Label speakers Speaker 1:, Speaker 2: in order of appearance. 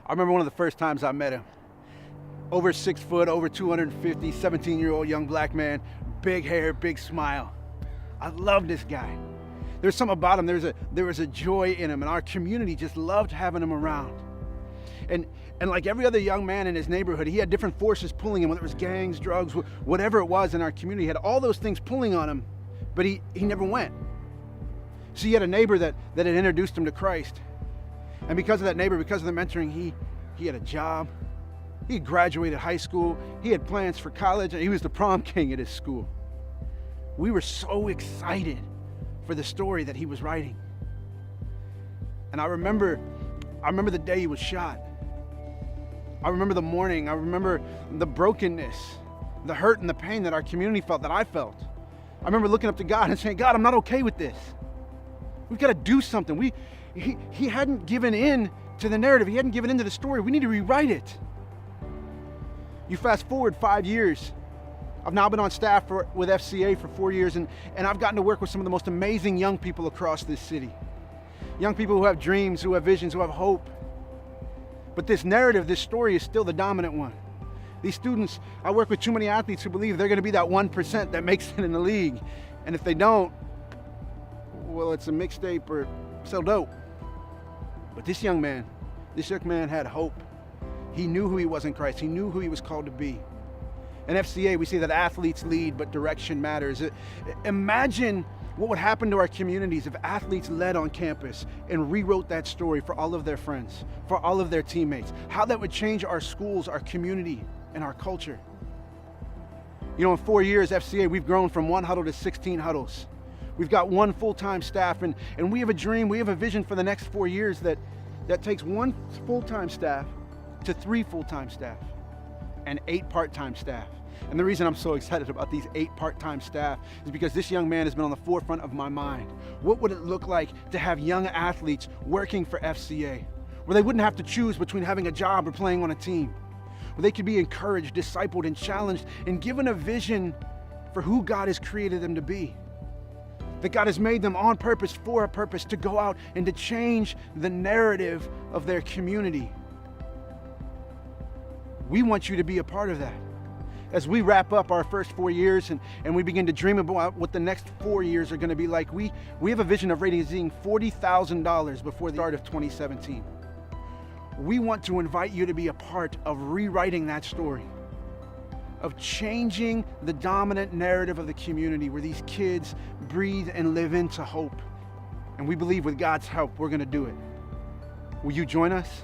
Speaker 1: I remember one of the first times I met him. Over 6 foot, over 250, 17-year-old young black man, big hair, big smile. I love this guy. There's something about him, there was a joy in him, and our community just loved having him around. And like every other young man in his neighborhood, he had different forces pulling him, whether it was gangs, drugs, whatever it was in our community. He had all those things pulling on him, but he never went. So he had a neighbor that had introduced him to Christ. And because of that neighbor, because of the mentoring, he had a job. He had graduated high school. He had plans for college, and he was the prom king at his school. We were so excited for the story that he was writing. And I remember the day he was shot. I remember the morning. I remember the brokenness, the hurt and the pain that our community felt, that I felt. I remember looking up to God and saying, God, I'm not okay with this. We've got to do something. He hadn't given in to the narrative. He hadn't given in to the story. We need to rewrite it. You fast forward 5 years. I've now been on staff with FCA for 4 years, and I've gotten to work with some of the most amazing young people across this city. Young people who have dreams, who have visions, who have hope. But this narrative, this story is still the dominant one. These students, I work with too many athletes who believe they're going to be that 1% that makes it in the league. And if they don't, well, it's a mixtape or sell dope. But this young man had hope. He knew who he was in Christ. He knew who he was called to be. In FCA, we see that athletes lead, but direction matters. Imagine what would happen to our communities if athletes led on campus and rewrote that story for all of their friends, for all of their teammates. How that would change our schools, our community, and our culture. You know, in 4 years, FCA, we've grown from 1 huddle to 16 huddles. We've got 1 full-time staff, and we have a dream, we have a vision for the next 4 years that takes 1 full-time staff to 3 full-time staff and 8 part-time staff. And the reason I'm so excited about these 8 part-time staff is because this young man has been on the forefront of my mind. What would it look like to have young athletes working for FCA, where they wouldn't have to choose between having a job or playing on a team, where they could be encouraged, discipled, and challenged, and given a vision for who God has created them to be? That God has made them on purpose, for a purpose, to go out and to change the narrative of their community. We want you to be a part of that. As we wrap up our first 4 years and we begin to dream about what the next 4 years are going to be like, we have a vision of raising $40,000 before the start of 2017. We want to invite you to be a part of rewriting that story, of changing the dominant narrative of the community where these kids breathe and live into hope. And we believe with God's help, we're going to do it. Will you join us?